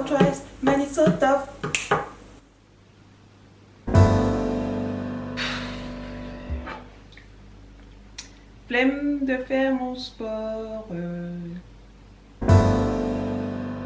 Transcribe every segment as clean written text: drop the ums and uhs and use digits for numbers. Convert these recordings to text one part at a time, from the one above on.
twice, man it's so tough. Flemme de faire mon sport.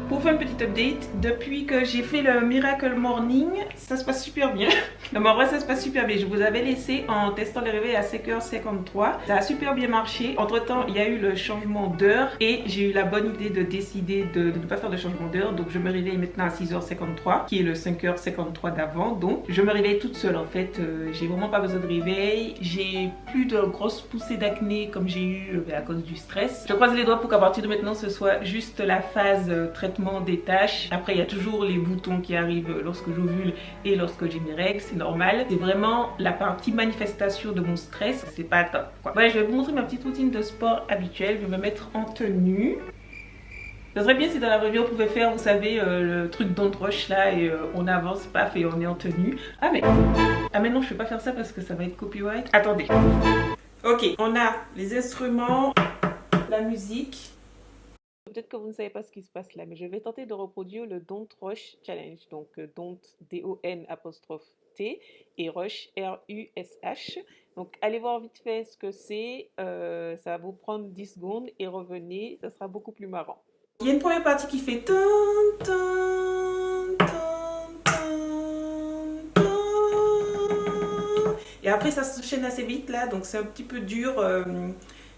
Pour faire une petite update, depuis que j'ai fait le Miracle Morning, ça se passe super bien. Non mais en vrai ça se passe super bien. Je vous avais laissé en testant les réveils à 5h53. Ça a super bien marché. Entre temps il y a eu le changement d'heure et j'ai eu la bonne idée de décider de ne pas faire de changement d'heure. Donc je me réveille maintenant à 6h53 qui est le 5h53 d'avant. Donc je me réveille toute seule en fait. J'ai vraiment pas besoin de réveil. J'ai plus de grosses poussées d'acné comme j'ai eu à cause du stress. Je croise les doigts pour qu'à partir de maintenant ce soit juste la phase traitement des taches. Après il y a toujours les boutons qui arrivent lorsque j'ovule et lorsque j'ai mes règles, c'est normal. C'est vraiment la partie manifestation de mon stress, c'est pas top quoi. Voilà, je vais vous montrer ma petite routine de sport habituelle. Je vais me mettre en tenue. Ça serait bien si dans la vraie vie on pouvait faire, vous savez, le truc don't rush là et on avance, paf, et on est en tenue. Ah mais non, je vais pas faire ça parce que ça va être copyright. Attendez. Ok, on a les instruments, la musique. Peut-être que vous ne savez pas ce qui se passe là, mais je vais tenter de reproduire le Don't Rush Challenge. Donc Don't D-O-N apostrophe T et Rush R-U-S-H. Donc allez voir vite fait ce que c'est. Ça va vous prendre 10 secondes et revenez. Ça sera beaucoup plus marrant. Il y a une première partie qui fait ton, ton, ton, ton, ton. Et après ça s'enchaîne assez vite là, donc c'est un petit peu dur.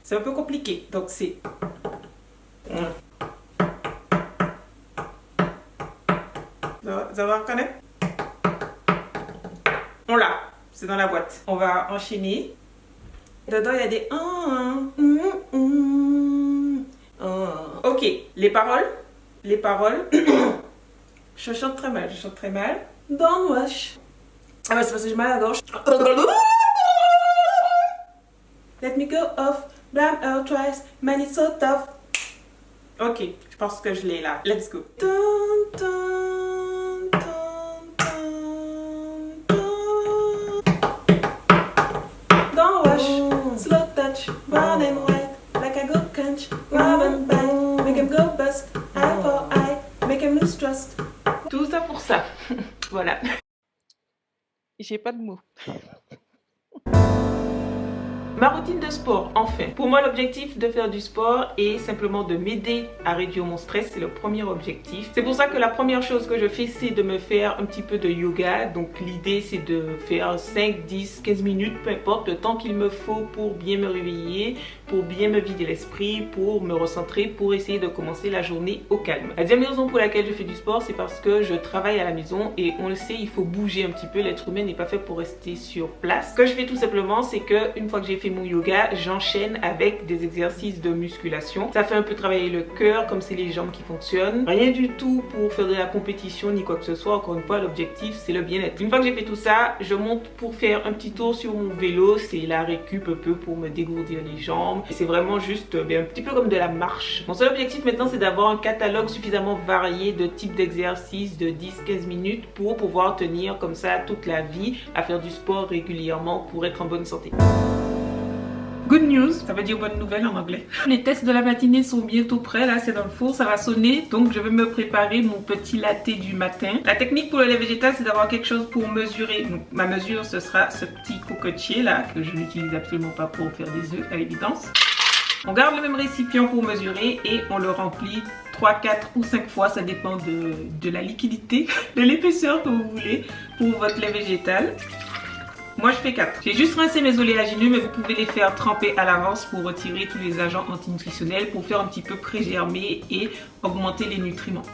C'est un peu compliqué. Donc c'est... Vous allez reconnaître? On l'a, c'est dans la boîte. On va enchaîner. Dedans, il y a des... Ok, les paroles. Les paroles. Je chante très mal, je chante très mal. Don't rush. Ah ouais, c'est parce que j'ai mal à la gorge. Let me go off. Blame her twice. Man, it's so tough. Ok, je pense que je l'ai là. Let's go. Dun, dun, dun, dun, dun. Don't rush, slow touch, brown and white, like a good crunch, grab and bite, make him go bust, eye for eye, make him lose trust. Tout ça pour ça. Voilà. J'ai pas de mots. Ma routine de sport, enfin. Pour moi, l'objectif de faire du sport est simplement de m'aider à réduire mon stress. C'est le premier objectif. C'est pour ça que la première chose que je fais, c'est de me faire un petit peu de yoga. Donc l'idée, c'est de faire 5, 10, 15 minutes, peu importe, le temps qu'il me faut pour bien me réveiller, pour bien me vider l'esprit, pour me recentrer, pour essayer de commencer la journée au calme. La deuxième raison pour laquelle je fais du sport, c'est parce que je travaille à la maison et on le sait, il faut bouger un petit peu. L'être humain n'est pas fait pour rester sur place. Ce que je fais tout simplement, c'est que une fois que j'ai fait mon yoga, j'enchaîne avec des exercices de musculation. Ça fait un peu travailler le cœur, comme c'est les jambes qui fonctionnent. Rien du tout pour faire de la compétition ni quoi que ce soit. Encore une fois, l'objectif, c'est le bien-être. Une fois que j'ai fait tout ça, je monte pour faire un petit tour sur mon vélo. C'est la récup un peu pour me dégourdir les jambes. C'est vraiment juste un petit peu comme de la marche. Mon seul objectif maintenant, c'est d'avoir un catalogue suffisamment varié de types d'exercices de 10-15 minutes pour pouvoir tenir comme ça toute la vie à faire du sport régulièrement pour être en bonne santé. Good news, ça veut dire bonne nouvelle en anglais. Les tests de la matinée sont bientôt prêts, là c'est dans le four, ça va sonner. Donc je vais me préparer mon petit latte du matin. La technique pour le lait végétal, c'est d'avoir quelque chose pour mesurer. Donc ma mesure, ce sera ce petit cocotier là, que je n'utilise absolument pas pour faire des œufs à l'évidence. On garde le même récipient pour mesurer et on le remplit 3, 4 ou 5 fois, ça dépend de la liquidité, de l'épaisseur que vous voulez pour votre lait végétal. Moi je fais 4. J'ai juste rincé mes oléagineux, mais vous pouvez les faire tremper à l'avance pour retirer tous les agents antinutritionnels, pour faire un petit peu pré-germer et augmenter les nutriments.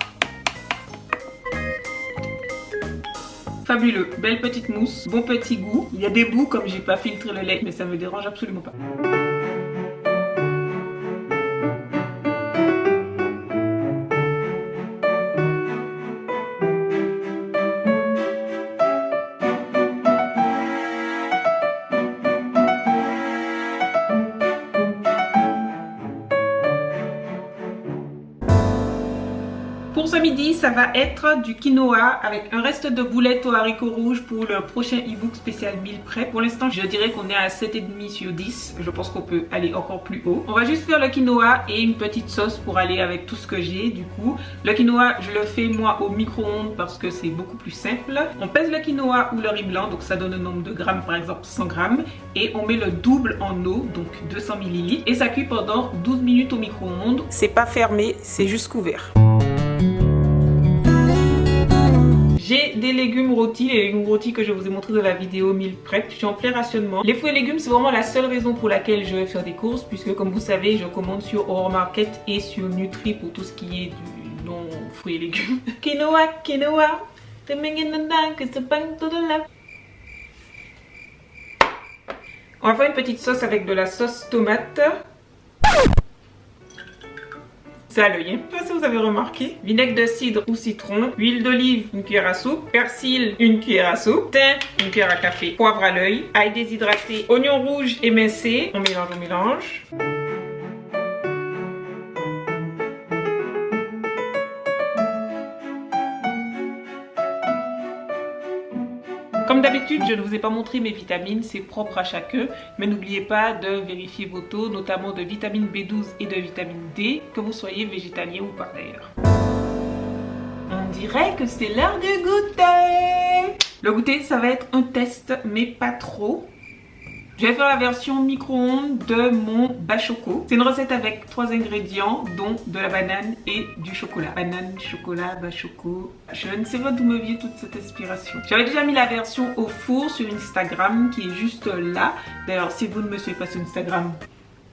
Fabuleux, belle petite mousse, bon petit goût. Il y a des bouts comme j'ai pas filtré le lait, mais ça me dérange absolument pas. Pour 5 midi, ça va être du quinoa avec un reste de boulettes aux haricots rouges pour le prochain e-book spécial meal prep. Pour l'instant, je dirais qu'on est à 7,5 sur 10. Je pense qu'on peut aller encore plus haut. On va juste faire le quinoa et une petite sauce pour aller avec tout ce que j'ai. Du coup, le quinoa, je le fais moi au micro-ondes parce que c'est beaucoup plus simple. On pèse le quinoa ou le riz blanc, donc ça donne un nombre de grammes, par exemple 100 grammes. Et on met le double en eau, donc 200 ml. Et ça cuit pendant 12 minutes au micro-ondes. C'est pas fermé, c'est juste couvert. J'ai des légumes rôtis, les légumes rôtis que je vous ai montré dans la vidéo meal prep. Je suis en plein rationnement. Les fruits et légumes, c'est vraiment la seule raison pour laquelle je vais faire des courses, puisque comme vous savez, je commande sur Our Market et sur Nutri pour tout ce qui est du non fruits et légumes. Quinoa, quinoa, on va faire une petite sauce avec de la sauce tomate. C'est à l'œil, hein. Je sais pas si vous avez remarqué. Vinaigre de cidre ou citron, huile d'olive, une cuillère à soupe, persil, une cuillère à soupe, thym, une cuillère à café, poivre à l'œil, ail déshydraté, oignon rouge émincé. On mélange, on mélange. Comme d'habitude, je ne vous ai pas montré mes vitamines, c'est propre à chacun, mais n'oubliez pas de vérifier vos taux, notamment de vitamine B12 et de vitamine D, que vous soyez végétalien ou pas d'ailleurs. On dirait que c'est l'heure du goûter. Le goûter, ça va être un test, mais pas trop. Je vais faire la version micro-ondes de mon bachoco. C'est une recette avec 3 ingrédients, dont de la banane et du chocolat. Banane, chocolat, bachoco. Je ne sais pas d'où me vient toute cette inspiration. J'avais déjà mis la version au four sur Instagram qui est juste là. D'ailleurs, si vous ne me suivez pas sur Instagram,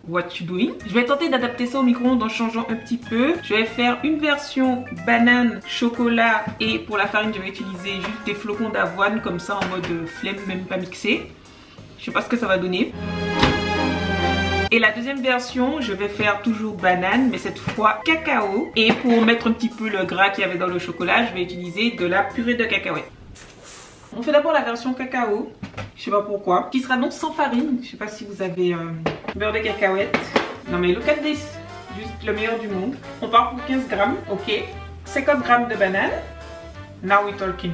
what you doing? Je vais tenter d'adapter ça au micro-ondes en changeant un petit peu. Je vais faire une version banane, chocolat et pour la farine, je vais utiliser juste des flocons d'avoine comme ça en mode flemme, même pas mixé. Je sais pas ce que ça va donner. Et la deuxième version, je vais faire toujours banane, mais cette fois cacao. Et pour mettre un petit peu le gras qu'il y avait dans le chocolat, je vais utiliser de la purée de cacahuètes. On fait d'abord la version cacao, je sais pas pourquoi, qui sera non sans farine. Je sais pas si vous avez beurre de cacahuètes. Non mais look at this, juste le meilleur du monde. On part pour 15 grammes, ok. 50 grammes de banane. Now we're talking.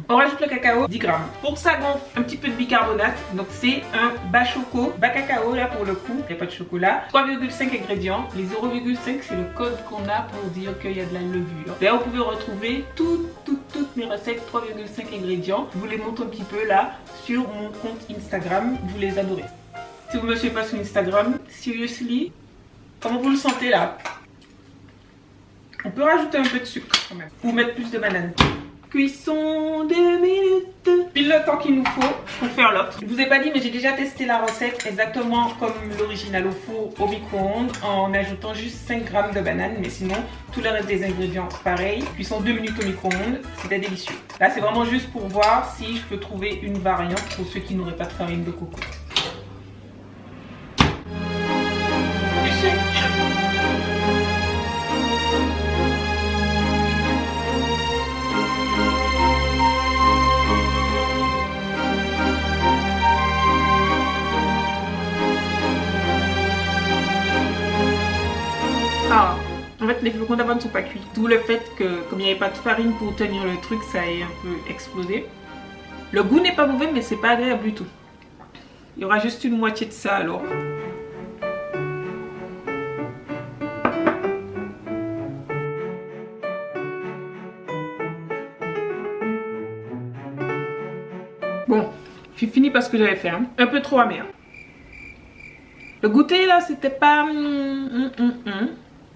On rajoute le cacao, 10 grammes. Pour que ça gonfle, un petit peu de bicarbonate. Donc c'est un bas choco, bas cacao là pour le coup. Il n'y a pas de chocolat. 3,5 ingrédients. Les 0,5 c'est le code qu'on a pour dire qu'il y a de la levure. D'ailleurs vous pouvez retrouver toutes mes recettes 3,5 ingrédients. Je vous les montre un petit peu là sur mon compte Instagram. Vous les adorez. Si vous ne me suivez pas sur Instagram, seriously, comment vous le sentez là? On peut rajouter un peu de sucre quand même. Ou mettre plus de banane. Cuisson 2 minutes. Puis le temps qu'il nous faut pour faire l'autre. Je vous ai pas dit mais j'ai déjà testé la recette exactement comme l'original au four au micro-ondes en ajoutant juste 5 grammes de banane, mais sinon tout le reste des ingrédients pareil. Cuisson 2 minutes au micro-ondes, c'était délicieux. Là c'est vraiment juste pour voir si je peux trouver une variante pour ceux qui n'auraient pas de farine de coco. En fait, les flocons d'avoine ne sont pas cuits. D'où le fait que, comme il n'y avait pas de farine pour tenir le truc, ça ait un peu explosé. Le goût n'est pas mauvais, mais c'est pas agréable du tout. Il y aura juste une moitié de ça alors. Bon, j'ai fini parce que j'avais fait un peu trop amer. Le goûter là, c'était pas...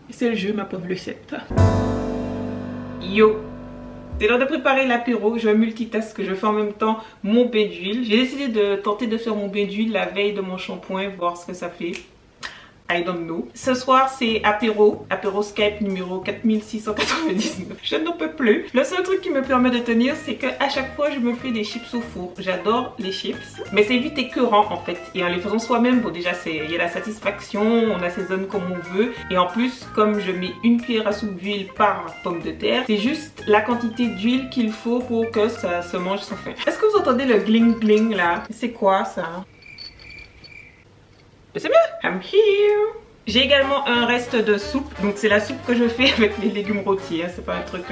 C'est le jeu, ma pauvre Lucette. Yo! C'est l'heure de préparer l'apéro. Je multitask, je fais en même temps mon bain d'huile. J'ai décidé de tenter de faire mon bain d'huile la veille de mon shampoing, voir ce que ça fait. I don't know. Ce soir, c'est apéro Skype numéro 4699. Je n'en peux plus. Le seul truc qui me permet de tenir, c'est qu'à chaque fois, je me fais des chips au four. J'adore les chips, mais c'est vite écœurant en fait. Et en les faisant soi-même, bon déjà, il y a la satisfaction, on assaisonne comme on veut. Et en plus, comme je mets une cuillère à soupe d'huile par pomme de terre, c'est juste la quantité d'huile qu'il faut pour que ça se mange sans faim. Est-ce que vous entendez le gling gling là? C'est quoi ça? C'est mieux. I'm here. J'ai également un reste de soupe, donc c'est la soupe que je fais avec les légumes rôtis, hein. C'est pas un truc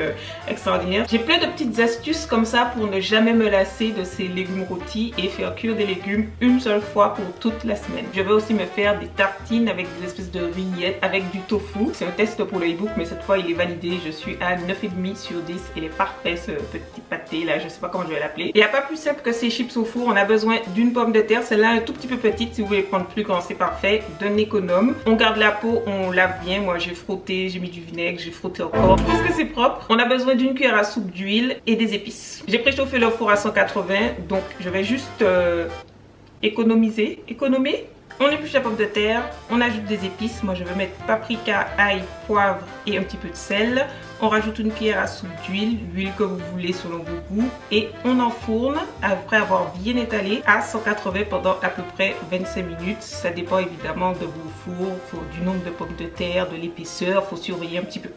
extraordinaire. J'ai plein de petites astuces comme ça pour ne jamais me lasser de ces légumes rôtis et faire cuire des légumes une seule fois pour toute la semaine. Je vais aussi me faire des tartines avec des espèces de vignettes avec du tofu. C'est un test pour le e-book, mais cette fois il est validé. Je suis à 9,5 sur 10. Il est parfait ce petit pâté là, je sais pas comment je vais l'appeler. Il n'y a pas plus simple que ces chips au four. On a besoin d'une pomme de terre, celle-là un tout petit peu petite. Si vous voulez prendre plus grand, c'est parfait. D'un économe. On garde la peau, on lave bien. Moi j'ai frotté, j'ai mis du vinaigre, j'ai frotté encore. Parce que c'est propre. On a besoin d'une cuillère à soupe d'huile et des épices. J'ai préchauffé le four à 180, donc je vais juste économiser. On épluche la pomme de terre, on ajoute des épices. Moi je vais mettre paprika, ail, poivre et un petit peu de sel. On rajoute une cuillère à soupe d'huile, l'huile que vous voulez selon vos goûts. Et on enfourne après avoir bien étalé à 180 pendant à peu près 25 minutes. Ça dépend évidemment de vos fours, du nombre de pommes de terre, de l'épaisseur, il faut surveiller un petit peu.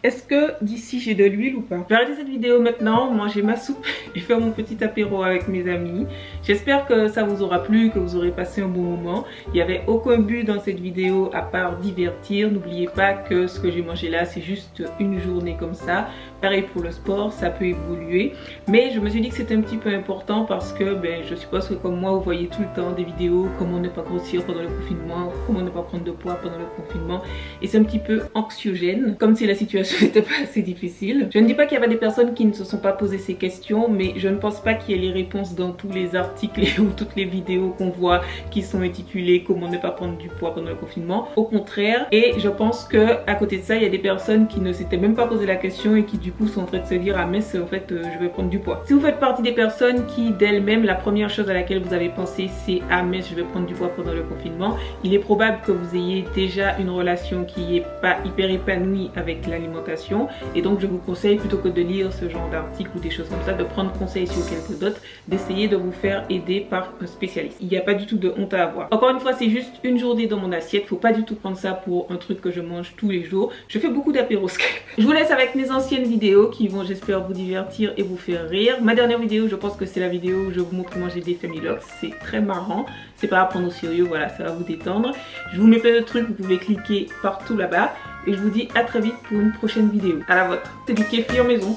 Est-ce que d'ici j'ai de l'huile ou pas? Je vais arrêter cette vidéo maintenant, manger ma soupe et faire mon petit apéro avec mes amis. J'espère que ça vous aura plu, que vous aurez passé un bon moment. Il n'y avait aucun but dans cette vidéo à part divertir. N'oubliez pas que ce que j'ai mangé là, c'est juste une journée comme ça. Pareil pour le sport, ça peut évoluer. Mais je me suis dit que c'était un petit peu important parce que je suppose que comme moi, vous voyez tout le temps des vidéos, comment ne pas grossir pendant le confinement, comment ne pas prendre de poids pendant le confinement. Et c'est un petit peu anxiogène, comme si la situation n'était pas assez difficile. Je ne dis pas qu'il y a pas des personnes qui ne se sont pas posé ces questions, mais je ne pense pas qu'il y ait les réponses dans tous les articles ou toutes les vidéos qu'on voit qui sont intitulées comment ne pas prendre du poids pendant le confinement. Au contraire, et je pense que à côté de ça, il y a des personnes qui ne s'étaient même pas posé la question et qui du coup sont en train de se dire ah mince, en fait je vais prendre du poids. Si vous faites partie des personnes qui d'elles-mêmes, la première chose à laquelle vous avez pensé c'est ah mince, je vais prendre du poids pendant le confinement, il est probable que vous ayez déjà une relation qui est pas hyper épanouie avec l'alimentation, et donc je vous conseille, plutôt que de lire ce genre d'articles ou des choses comme ça, de prendre conseil sur quelques d'autres, d'essayer de vous faire aider par un spécialiste. Il n'y a pas du tout de honte à avoir. Encore une fois, c'est juste une journée dans mon assiette, faut pas du tout prendre ça pour un truc que je mange tous les jours. Je fais beaucoup d'apéros Skype. Je vous laisse avec mes anciennes vidéos qui vont, j'espère, vous divertir et vous faire rire. Ma dernière vidéo, je pense que c'est la vidéo où je vous montre comment j'ai des family locks. C'est très marrant, c'est pas à prendre au sérieux, voilà, ça va vous détendre. Je vous mets plein de trucs, vous pouvez cliquer partout là-bas. Et je vous dis à très vite pour une prochaine vidéo. À la vôtre. C'est du kéfir maison.